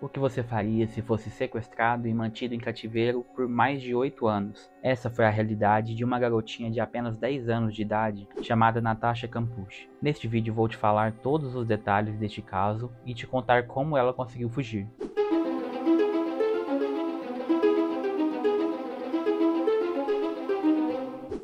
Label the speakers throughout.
Speaker 1: O que você faria se fosse sequestrado e mantido em cativeiro por mais de 8 anos? Essa foi a realidade de uma garotinha de apenas 10 anos de idade chamada Natasha Kampusch. Neste vídeo vou te falar todos os detalhes deste caso e te contar como ela conseguiu fugir.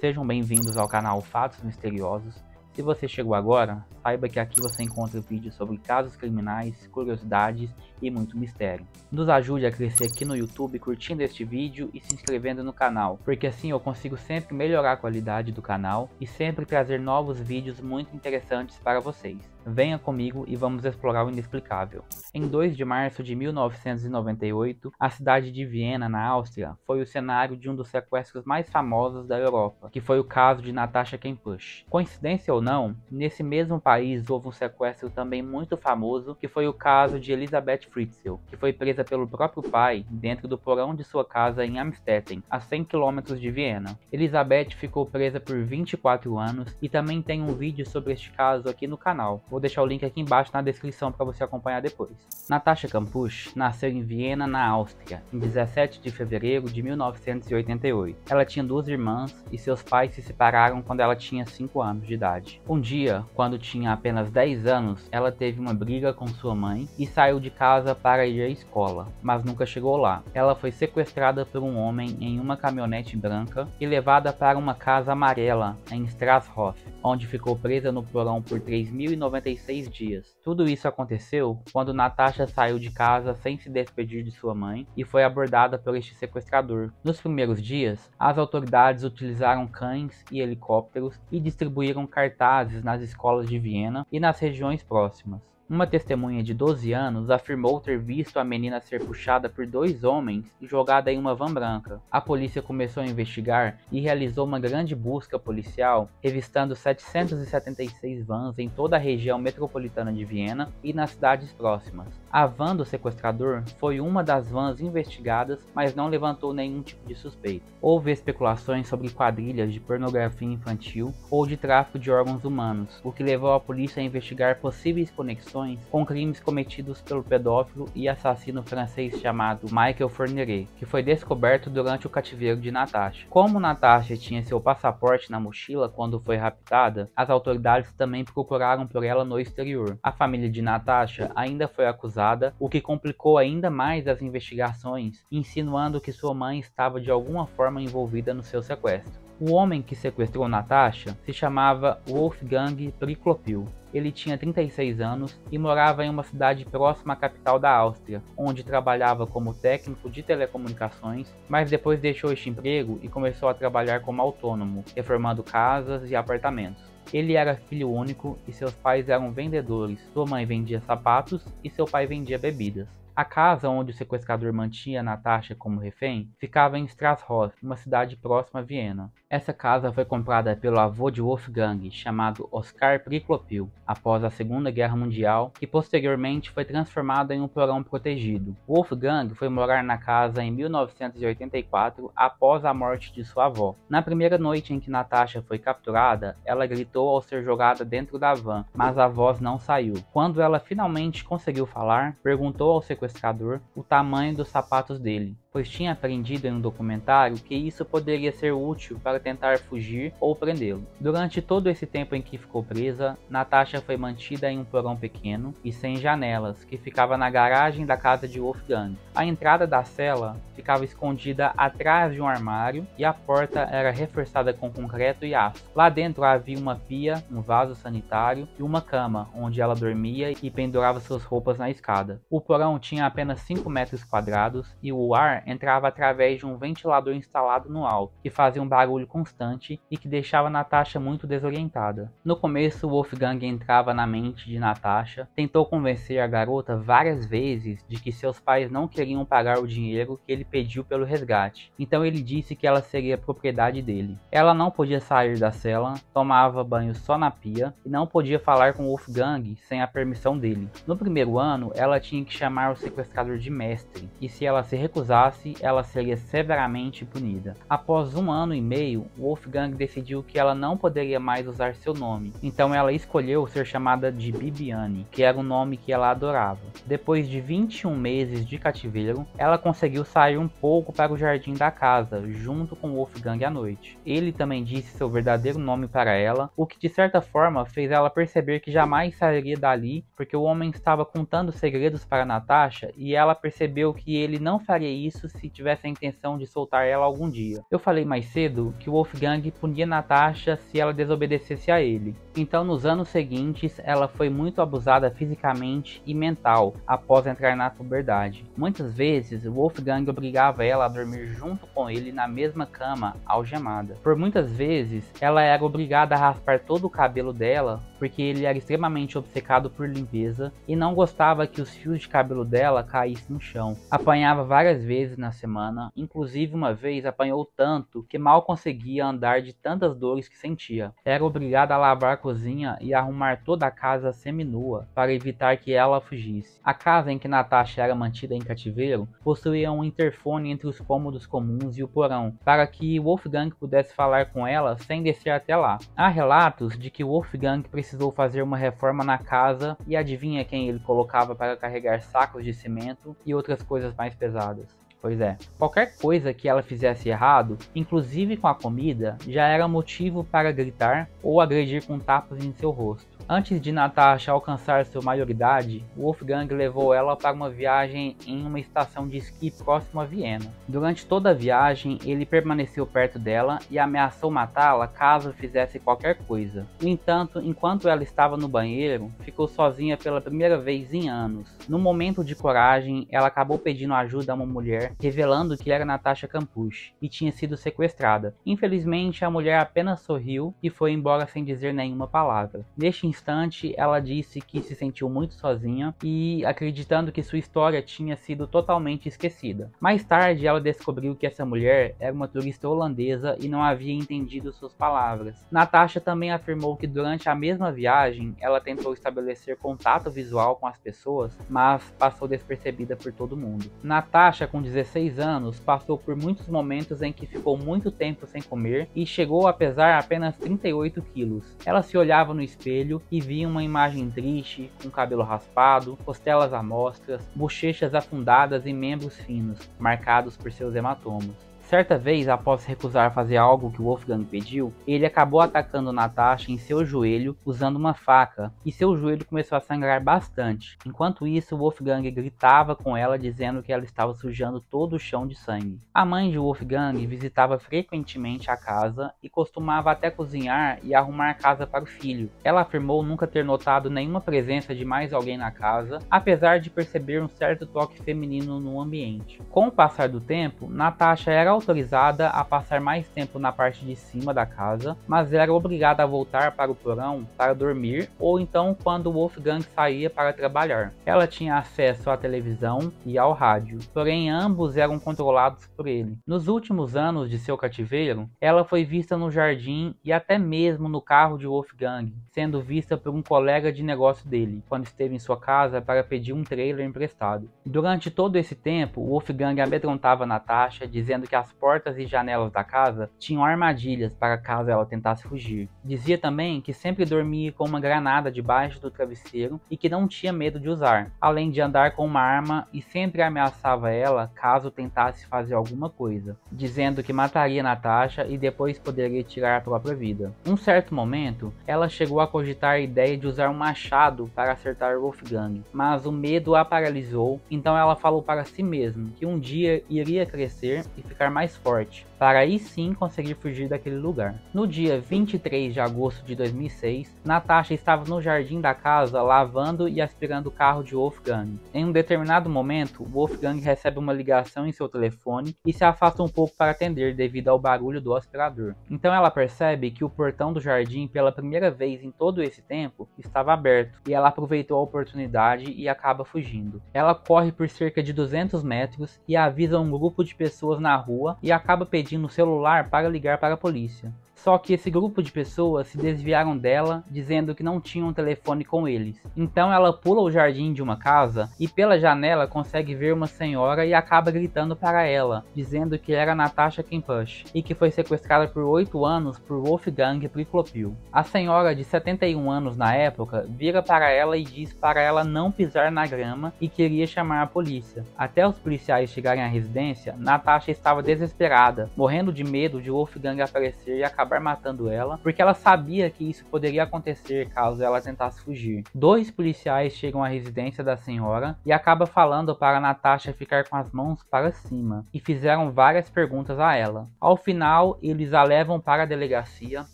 Speaker 1: Sejam bem-vindos ao canal Fatos Misteriosos. Se você chegou agora, saiba que aqui você encontra vídeos sobre casos criminais, curiosidades e muito mistério. Nos ajude a crescer aqui no YouTube curtindo este vídeo e se inscrevendo no canal, porque assim eu consigo sempre melhorar a qualidade do canal e sempre trazer novos vídeos muito interessantes para vocês. Venha comigo e vamos explorar o inexplicável. Em 2 de março de 1998, a cidade de Viena, na Áustria, foi o cenário de um dos sequestros mais famosos da Europa, que foi o caso de Natasha Kampusch. Coincidência ou não, nesse mesmo país houve um sequestro também muito famoso, que foi o caso de Elisabeth Fritzl, que foi presa pelo próprio pai dentro do porão de sua casa em Amstetten, a 100 km de Viena. Elisabeth ficou presa por 24 anos e também tem um vídeo sobre este caso aqui no canal. Vou deixar o link aqui embaixo na descrição para você acompanhar depois. Natasha Kampusch nasceu em Viena, na Áustria, em 17 de fevereiro de 1988. Ela tinha 2 irmãs e seus pais se separaram quando ela tinha 5 anos de idade. Um dia, quando tinha apenas 10 anos, ela teve uma briga com sua mãe e saiu de casa para ir à escola, mas nunca chegou lá. Ela foi sequestrada por um homem em uma caminhonete branca e levada para uma casa amarela em Strasshof, onde ficou presa no porão por 3.096 dias. Tudo isso aconteceu quando Natasha saiu de casa sem se despedir de sua mãe e foi abordada por este sequestrador. Nos primeiros dias, as autoridades utilizaram cães e helicópteros e distribuíram cartazes nas escolas de Viena e nas regiões próximas. Uma testemunha de 12 anos afirmou ter visto a menina ser puxada por 2 homens e jogada em uma van branca. A polícia começou a investigar e realizou uma grande busca policial, revistando 776 vans em toda a região metropolitana de Viena e nas cidades próximas. A van do sequestrador foi uma das vans investigadas, mas não levantou nenhum tipo de suspeita. Houve especulações sobre quadrilhas de pornografia infantil ou de tráfico de órgãos humanos, o que levou a polícia a investigar possíveis conexões com crimes cometidos pelo pedófilo e assassino francês chamado Michael Fourniret, que foi descoberto durante o cativeiro de Natasha. Como Natasha tinha seu passaporte na mochila quando foi raptada, as autoridades também procuraram por ela no exterior. A família de Natasha ainda foi acusada, o que complicou ainda mais as investigações, insinuando que sua mãe estava de alguma forma envolvida no seu sequestro. O homem que sequestrou Natasha se chamava Wolfgang Priklopil. Ele tinha 36 anos e morava em uma cidade próxima à capital da Áustria, onde trabalhava como técnico de telecomunicações, mas depois deixou este emprego e começou a trabalhar como autônomo, reformando casas e apartamentos. Ele era filho único e seus pais eram vendedores. Sua mãe vendia sapatos e seu pai vendia bebidas. A casa onde o sequestrador mantinha Natasha como refém ficava em Strasshof, uma cidade próxima a Viena. Essa casa foi comprada pelo avô de Wolfgang, chamado Oskar Priklopil, após a Segunda Guerra Mundial, e posteriormente foi transformada em um porão protegido. Wolfgang foi morar na casa em 1984, após a morte de sua avó. Na primeira noite em que Natasha foi capturada, ela gritou ao ser jogada dentro da van, mas a voz não saiu. Quando ela finalmente conseguiu falar, perguntou ao sequestrador o tamanho dos sapatos dele, pois tinha aprendido em um documentário que isso poderia ser útil para tentar fugir ou prendê-lo. Durante todo esse tempo em que ficou presa, Natasha foi mantida em um porão pequeno e sem janelas, que ficava na garagem da casa de Wolfgang. A entrada da cela ficava escondida atrás de um armário e a porta era reforçada com concreto e aço. Lá dentro havia uma pia, um vaso sanitário e uma cama, onde ela dormia e pendurava suas roupas na escada. O porão tinha apenas 5 metros quadrados e o ar entrava através de um ventilador instalado no alto, que fazia um barulho constante e que deixava Natasha muito desorientada. No começo, Wolfgang entrava na mente de Natasha, tentou convencer a garota várias vezes de que seus pais não queriam pagar o dinheiro que ele pediu pelo resgate, então ele disse que ela seria propriedade dele. Ela não podia sair da cela, tomava banho só na pia e não podia falar com Wolfgang sem a permissão dele. No primeiro ano, ela tinha que chamar o sequestrador de mestre, e se ela se recusasse, voltasse, ela seria severamente punida. Após 1 ano e meio, Wolfgang decidiu que ela não poderia mais usar seu nome, então ela escolheu ser chamada de Bibiane, que era um nome que ela adorava. Depois de 21 meses de cativeiro, ela conseguiu sair um pouco para o jardim da casa, junto com Wolfgang à noite. Ele também disse seu verdadeiro nome para ela, o que de certa forma fez ela perceber que jamais sairia dali, porque o homem estava contando segredos para Natasha e ela percebeu que ele não faria isso se tivesse a intenção de soltar ela algum dia. Eu falei mais cedo que Wolfgang punia Natasha se ela desobedecesse a ele. Então nos anos seguintes ela foi muito abusada fisicamente e mental após entrar na puberdade. Muitas vezes Wolfgang obrigava ela a dormir junto com ele na mesma cama, algemada. Por muitas vezes ela era obrigada a raspar todo o cabelo dela porque ele era extremamente obcecado por limpeza e não gostava que os fios de cabelo dela caíssem no chão. Apanhava várias vezes na semana, inclusive uma vez apanhou tanto que mal conseguia andar de tantas dores que sentia. Era obrigada a lavar a cozinha e arrumar toda a casa seminua para evitar que ela fugisse. A casa em que Natasha era mantida em cativeiro possuía um interfone entre os cômodos comuns e o porão, para que Wolfgang pudesse falar com ela sem descer até lá. Há relatos de que Wolfgang precisou fazer uma reforma na casa e adivinha quem ele colocava para carregar sacos de cimento e outras coisas mais pesadas. Pois é, qualquer coisa que ela fizesse errado, inclusive com a comida, já era motivo para gritar ou agredir com tapas em seu rosto. Antes de Natasha alcançar sua maioridade, Wolfgang levou ela para uma viagem em uma estação de esqui próximo a Viena. Durante toda a viagem, ele permaneceu perto dela e ameaçou matá-la caso fizesse qualquer coisa. No entanto, enquanto ela estava no banheiro, ficou sozinha pela primeira vez em anos. No momento de coragem, ela acabou pedindo ajuda a uma mulher, revelando que era Natasha Kampusch e tinha sido sequestrada. Infelizmente, a mulher apenas sorriu e foi embora sem dizer nenhuma palavra. Neste instante, ela disse que se sentiu muito sozinha e acreditando que sua história tinha sido totalmente esquecida. Mais tarde, ela descobriu que essa mulher era uma turista holandesa e não havia entendido suas palavras. Natasha também afirmou que durante a mesma viagem, ela tentou estabelecer contato visual com as pessoas, mas passou despercebida por todo mundo. Natasha, com 16 anos, passou por muitos momentos em que ficou muito tempo sem comer e chegou a pesar apenas 38 quilos. Ela se olhava no espelho e via uma imagem triste, com cabelo raspado, costelas à mostra, bochechas afundadas e membros finos, marcados por seus hematomas. Certa vez, após recusar fazer algo que Wolfgang pediu, ele acabou atacando Natasha em seu joelho usando uma faca, e seu joelho começou a sangrar bastante. Enquanto isso, Wolfgang gritava com ela dizendo que ela estava sujando todo o chão de sangue. A mãe de Wolfgang visitava frequentemente a casa e costumava até cozinhar e arrumar a casa para o filho. Ela afirmou nunca ter notado nenhuma presença de mais alguém na casa, apesar de perceber um certo toque feminino no ambiente. Com o passar do tempo, Natasha era autorizada a passar mais tempo na parte de cima da casa, mas era obrigada a voltar para o porão para dormir ou então quando Wolfgang saía para trabalhar. Ela tinha acesso à televisão e ao rádio, porém ambos eram controlados por ele. Nos últimos anos de seu cativeiro, ela foi vista no jardim e até mesmo no carro de Wolfgang, sendo vista por um colega de negócio dele, quando esteve em sua casa para pedir um trailer emprestado. Durante todo esse tempo, Wolfgang amedrontava Natasha, dizendo que as portas e janelas da casa tinham armadilhas para caso ela tentasse fugir. Dizia também que sempre dormia com uma granada debaixo do travesseiro e que não tinha medo de usar, além de andar com uma arma e sempre ameaçava ela caso tentasse fazer alguma coisa, dizendo que mataria Natasha e depois poderia tirar a própria vida. Um certo momento, ela chegou a cogitar a ideia de usar um machado para acertar Wolfgang, mas o medo a paralisou, então ela falou para si mesma que um dia iria crescer e ficar mais forte, para aí sim conseguir fugir daquele lugar. No dia 23 de agosto de 2006, Natasha estava no jardim da casa lavando e aspirando o carro de Wolfgang. Em um determinado momento, Wolfgang recebe uma ligação em seu telefone e se afasta um pouco para atender devido ao barulho do aspirador. Então ela percebe que o portão do jardim, pela primeira vez em todo esse tempo, estava aberto e ela aproveitou a oportunidade e acaba fugindo. Ela corre por cerca de 200 metros e avisa um grupo de pessoas na rua e acaba pedindo o celular para ligar para a polícia. Só que esse grupo de pessoas se desviaram dela, dizendo que não tinham um telefone com eles. Então ela pula o jardim de uma casa e pela janela consegue ver uma senhora e acaba gritando para ela, dizendo que era Natasha Kampusch e que foi sequestrada por 8 anos por Wolfgang Priklopil. A senhora, de 71 anos na época, vira para ela e diz para ela não pisar na grama e queria chamar a polícia. Até os policiais chegarem à residência, Natasha estava desesperada, morrendo de medo de Wolfgang aparecer e acabar matando ela, porque ela sabia que isso poderia acontecer caso ela tentasse fugir. 2 policiais chegam à residência da senhora e acabam falando para Natasha ficar com as mãos para cima, e fizeram várias perguntas a ela. Ao final, eles a levam para a delegacia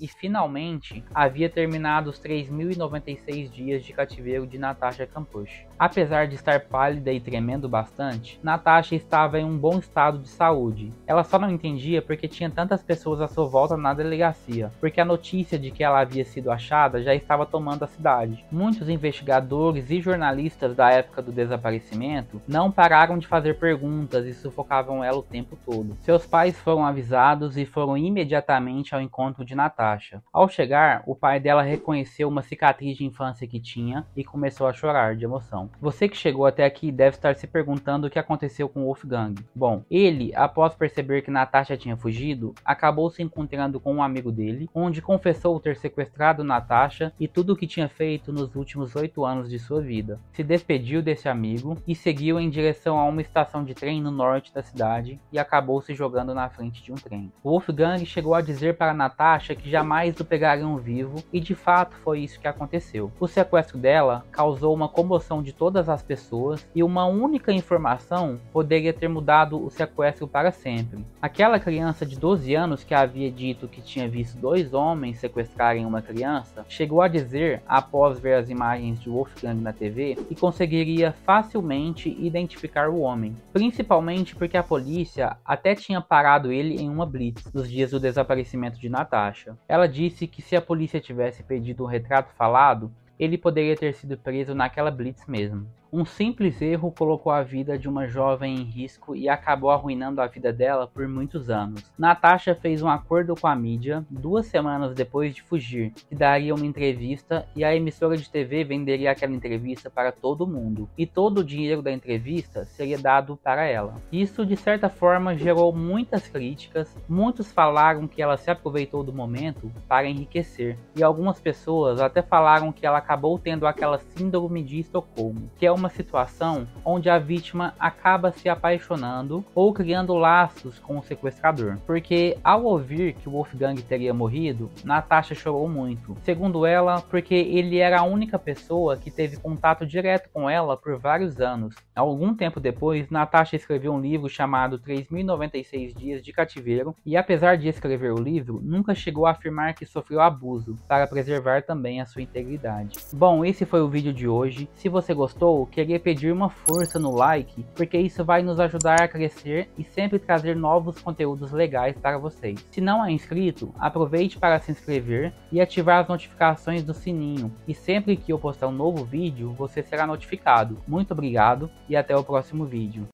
Speaker 1: e finalmente havia terminado os 3.096 dias de cativeiro de Natasha Kampusch. Apesar de estar pálida e tremendo bastante, Natasha estava em um bom estado de saúde. Ela só não entendia porque tinha tantas pessoas à sua volta na delegacia, porque a notícia de que ela havia sido achada já estava tomando a cidade. Muitos investigadores e jornalistas da época do desaparecimento não pararam de fazer perguntas e sufocavam ela o tempo todo. Seus pais foram avisados e foram imediatamente ao encontro de Natasha. Ao chegar, o pai dela reconheceu uma cicatriz de infância que tinha e começou a chorar de emoção. Você que chegou até aqui deve estar se perguntando o que aconteceu com Wolfgang. Bom, ele, após perceber que Natasha tinha fugido, acabou se encontrando com um amigo dele, onde confessou ter sequestrado Natasha e tudo o que tinha feito nos últimos 8 anos de sua vida. Se despediu desse amigo e seguiu em direção a uma estação de trem no norte da cidade e acabou se jogando na frente de um trem. Wolfgang chegou a dizer para Natasha que jamais o pegariam vivo e de fato foi isso que aconteceu. O sequestro dela causou uma comoção de todas as pessoas e uma única informação poderia ter mudado o sequestro para sempre. Aquela criança de 12 anos que havia dito que tinha visto 2 homens sequestrarem uma criança, chegou a dizer, após ver as imagens de Wolfgang na TV, que conseguiria facilmente identificar o homem, principalmente porque a polícia até tinha parado ele em uma blitz nos dias do desaparecimento de Natasha. Ela disse que se a polícia tivesse pedido um retrato falado, ele poderia ter sido preso naquela blitz mesmo. Um simples erro colocou a vida de uma jovem em risco e acabou arruinando a vida dela por muitos anos. Natasha fez um acordo com a mídia 2 semanas depois de fugir, que daria uma entrevista e a emissora de TV venderia aquela entrevista para todo mundo, e todo o dinheiro da entrevista seria dado para ela. Isso de certa forma gerou muitas críticas, muitos falaram que ela se aproveitou do momento para enriquecer, e algumas pessoas até falaram que ela acabou tendo aquela síndrome de Estocolmo, que é uma situação onde a vítima acaba se apaixonando ou criando laços com o sequestrador, porque ao ouvir que o Wolfgang teria morrido, Natasha chorou muito, segundo ela, porque ele era a única pessoa que teve contato direto com ela por vários anos. Algum tempo depois, Natasha escreveu um livro chamado 3.096 Dias de Cativeiro e, apesar de escrever o livro, nunca chegou a afirmar que sofreu abuso, para preservar também a sua integridade. Bom, esse foi o vídeo de hoje. Se você gostou, queria pedir uma força no like, porque isso vai nos ajudar a crescer e sempre trazer novos conteúdos legais para vocês. Se não é inscrito, aproveite para se inscrever e ativar as notificações do sininho, e sempre que eu postar um novo vídeo, você será notificado. Muito obrigado e até o próximo vídeo.